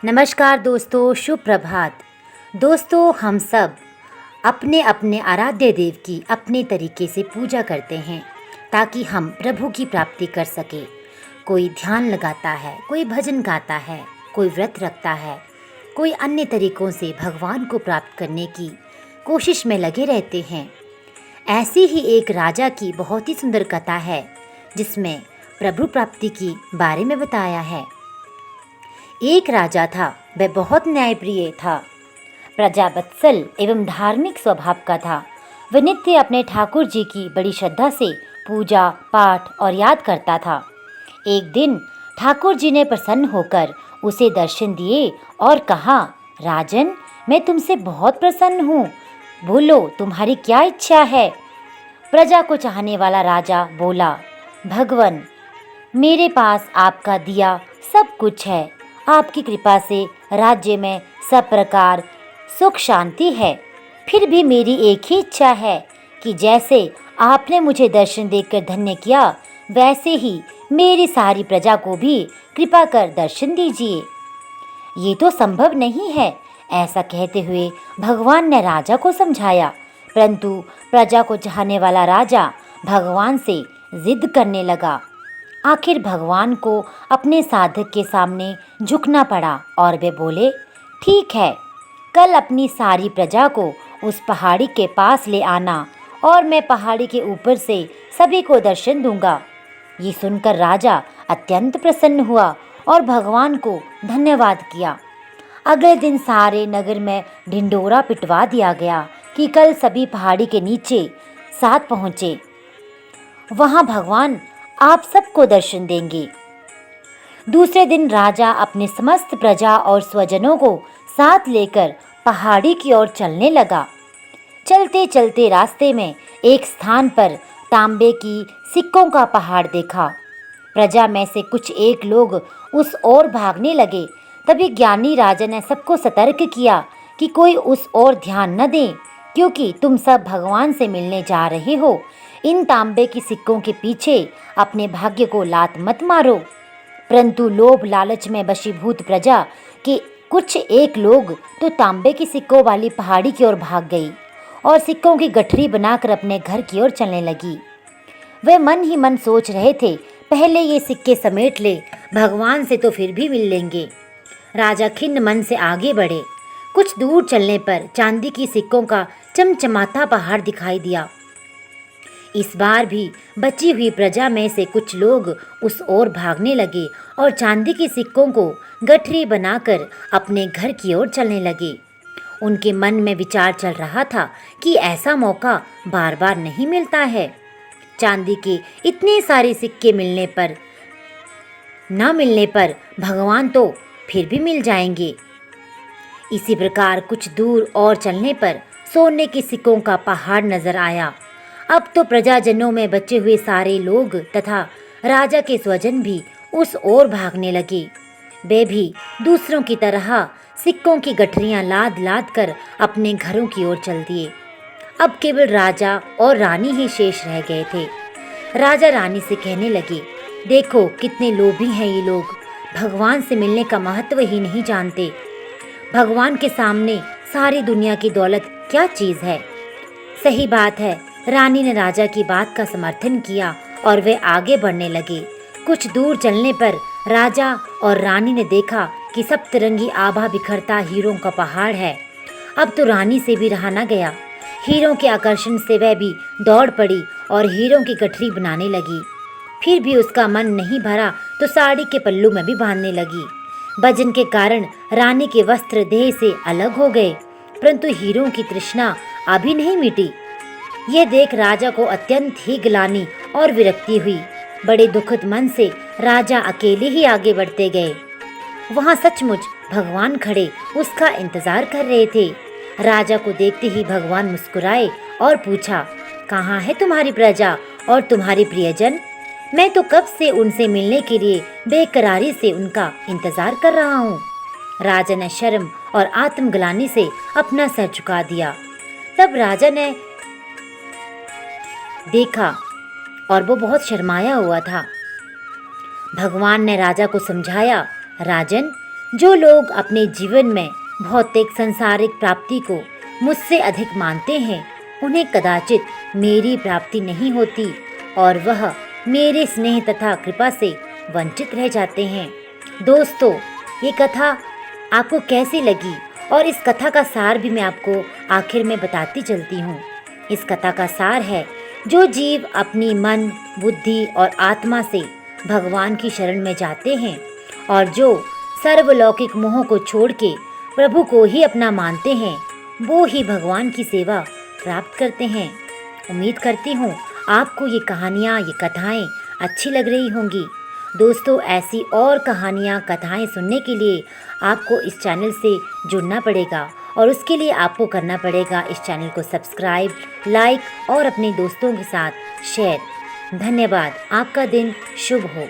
नमस्कार दोस्तों, शुभ प्रभात। दोस्तों, हम सब अपने अपने आराध्य देव की अपने तरीके से पूजा करते हैं ताकि हम प्रभु की प्राप्ति कर सके। कोई ध्यान लगाता है, कोई भजन गाता है, कोई व्रत रखता है, कोई अन्य तरीकों से भगवान को प्राप्त करने की कोशिश में लगे रहते हैं। ऐसी ही एक राजा की बहुत ही सुंदर कथा है जिसमें प्रभु प्राप्ति की बारे में बताया है। एक राजा था, वह बहुत न्यायप्रिय था, प्रजावत्सल एवं धार्मिक स्वभाव का था। वह नित्य अपने ठाकुर जी की बड़ी श्रद्धा से पूजा पाठ और याद करता था। एक दिन ठाकुर जी ने प्रसन्न होकर उसे दर्शन दिए और कहा, राजन, मैं तुमसे बहुत प्रसन्न हूँ, बोलो तुम्हारी क्या इच्छा है। प्रजा को चाहने वाला राजा बोला, भगवन, मेरे पास आपका दिया सब कुछ है। आपकी कृपा से राज्य में सब प्रकार सुख शांति है। फिर भी मेरी एक ही इच्छा है कि जैसे आपने मुझे दर्शन देकर धन्य किया, वैसे ही मेरी सारी प्रजा को भी कृपा कर दर्शन दीजिए। ये तो संभव नहीं है, ऐसा कहते हुए भगवान ने राजा को समझाया, परंतु प्रजा को चाहने वाला राजा भगवान से जिद करने लगा। आखिर भगवान को अपने साधक के सामने झुकना पड़ा और वे बोले, ठीक है, कल अपनी सारी प्रजा को उस पहाड़ी के पास ले आना और मैं पहाड़ी के ऊपर से सभी को दर्शन दूंगा। ये सुनकर राजा अत्यंत प्रसन्न हुआ और भगवान को धन्यवाद किया। अगले दिन सारे नगर में ढिंढोरा पिटवा दिया गया कि कल सभी पहाड़ी के नीचे साथ पहुँचे, वहाँ भगवान आप सबको दर्शन देंगे। दूसरे दिन राजा अपने समस्त प्रजा और स्वजनों को साथ लेकर पहाड़ी की ओर चलने लगा। चलते चलते रास्ते में एक स्थान पर तांबे की सिक्कों का पहाड़ देखा। प्रजा में से कुछ एक लोग उस ओर भागने लगे। तभी ज्ञानी राजा ने सबको सतर्क किया कि कोई उस ओर ध्यान न दे, क्योंकि तुम सब भगवान से मिलने जा रहे हो। इन तांबे की सिक्कों के पीछे अपने भाग्य को लात मत मारो। परंतु लोभ लालच में वशीभूत प्रजा के कुछ एक लोग तो तांबे की सिक्कों वाली पहाड़ी की ओर भाग गई और सिक्कों की गठरी बनाकर अपने घर की ओर चलने लगी। वे मन ही मन सोच रहे थे, पहले ये सिक्के समेट ले, भगवान से तो फिर भी मिल लेंगे। राजा खिन्न मन से आगे बढ़े। कुछ दूर चलने पर चांदी की सिक्कों का चमचमाता पहाड़ दिखाई दिया। इस बार भी बची हुई प्रजा में से कुछ लोग उस ओर भागने लगे और चांदी के सिक्कों को गठरी बनाकर अपने घर की ओर चलने लगे। उनके मन में विचार चल रहा था कि ऐसा मौका बार बार नहीं मिलता है। चांदी के इतने सारे सिक्के न मिलने पर भगवान तो फिर भी मिल जाएंगे। इसी प्रकार कुछ दूर और चलने पर सोने के सिक्कों का पहाड़ नजर आया। अब तो प्रजाजनों में बचे हुए सारे लोग तथा राजा के स्वजन भी उस ओर भागने लगे। वे भी दूसरों की तरह सिक्कों की गठरियां लाद लाद कर अपने घरों की ओर चल दिए। अब केवल राजा और रानी ही शेष रह गए थे। राजा रानी से कहने लगे, देखो कितने लोभी हैं ये लोग, भगवान से मिलने का महत्व ही नहीं जानते। भगवान के सामने सारी दुनिया की दौलत क्या चीज़ है। सही बात है। रानी ने राजा की बात का समर्थन किया और वे आगे बढ़ने लगे। कुछ दूर चलने पर राजा और रानी ने देखा कि सप्तरंगी आभा बिखरता हीरों का पहाड़ है। अब तो रानी से भी रहा न गया। हीरों के आकर्षण से वह भी दौड़ पड़ी और हीरों की गठरी बनाने लगी। फिर भी उसका मन नहीं भरा तो साड़ी के पल्लू में भी बांधने लगी। वजन के कारण रानी के वस्त्र देह से अलग हो गए, परंतु हीरों की तृष्णा अभी नहीं मिटी। ये देख राजा को अत्यंत ही ग्लानि और विरक्ति हुई। बड़े दुखद मन से राजा अकेले ही आगे बढ़ते गए। वहाँ सचमुच भगवान खड़े उसका इंतजार कर रहे थे। राजा को देखते ही भगवान मुस्कुराए और पूछा, कहाँ है तुम्हारी प्रजा और तुम्हारे प्रियजन? मैं तो कब से उनसे मिलने के लिए बेकरारी से उनका इंतजार कर रहा हूँ। राजा ने शर्म और आत्मग्लानि से अपना सर झुका दिया। तब राजा ने देखा और वो बहुत शर्माया हुआ था। भगवान ने राजा को समझाया, राजन, जो लोग अपने जीवन में भौतिक सांसारिक प्राप्ति को मुझसे अधिक मानते हैं, उन्हें कदाचित मेरी प्राप्ति नहीं होती और वह मेरे स्नेह तथा कृपा से वंचित रह जाते हैं। दोस्तों, ये कथा आपको कैसी लगी और इस कथा का सार भी मैं आपको आखिर में बताती चलती हूँ। इस कथा का सार है, जो जीव अपनी मन, बुद्धि और आत्मा से भगवान की शरण में जाते हैं और जो सर्वलौकिक मोह को छोड़ के प्रभु को ही अपना मानते हैं, वो ही भगवान की सेवा प्राप्त करते हैं। उम्मीद करती हूँ आपको ये कहानियाँ, ये कथाएँ अच्छी लग रही होंगी। दोस्तों, ऐसी और कहानियाँ, कथाएँ सुनने के लिए आपको इस चैनल से जुड़ना पड़ेगा और उसके लिए आपको करना पड़ेगा इस चैनल को सब्सक्राइब, लाइक और अपने दोस्तों के साथ शेयर। धन्यवाद। आपका दिन शुभ हो।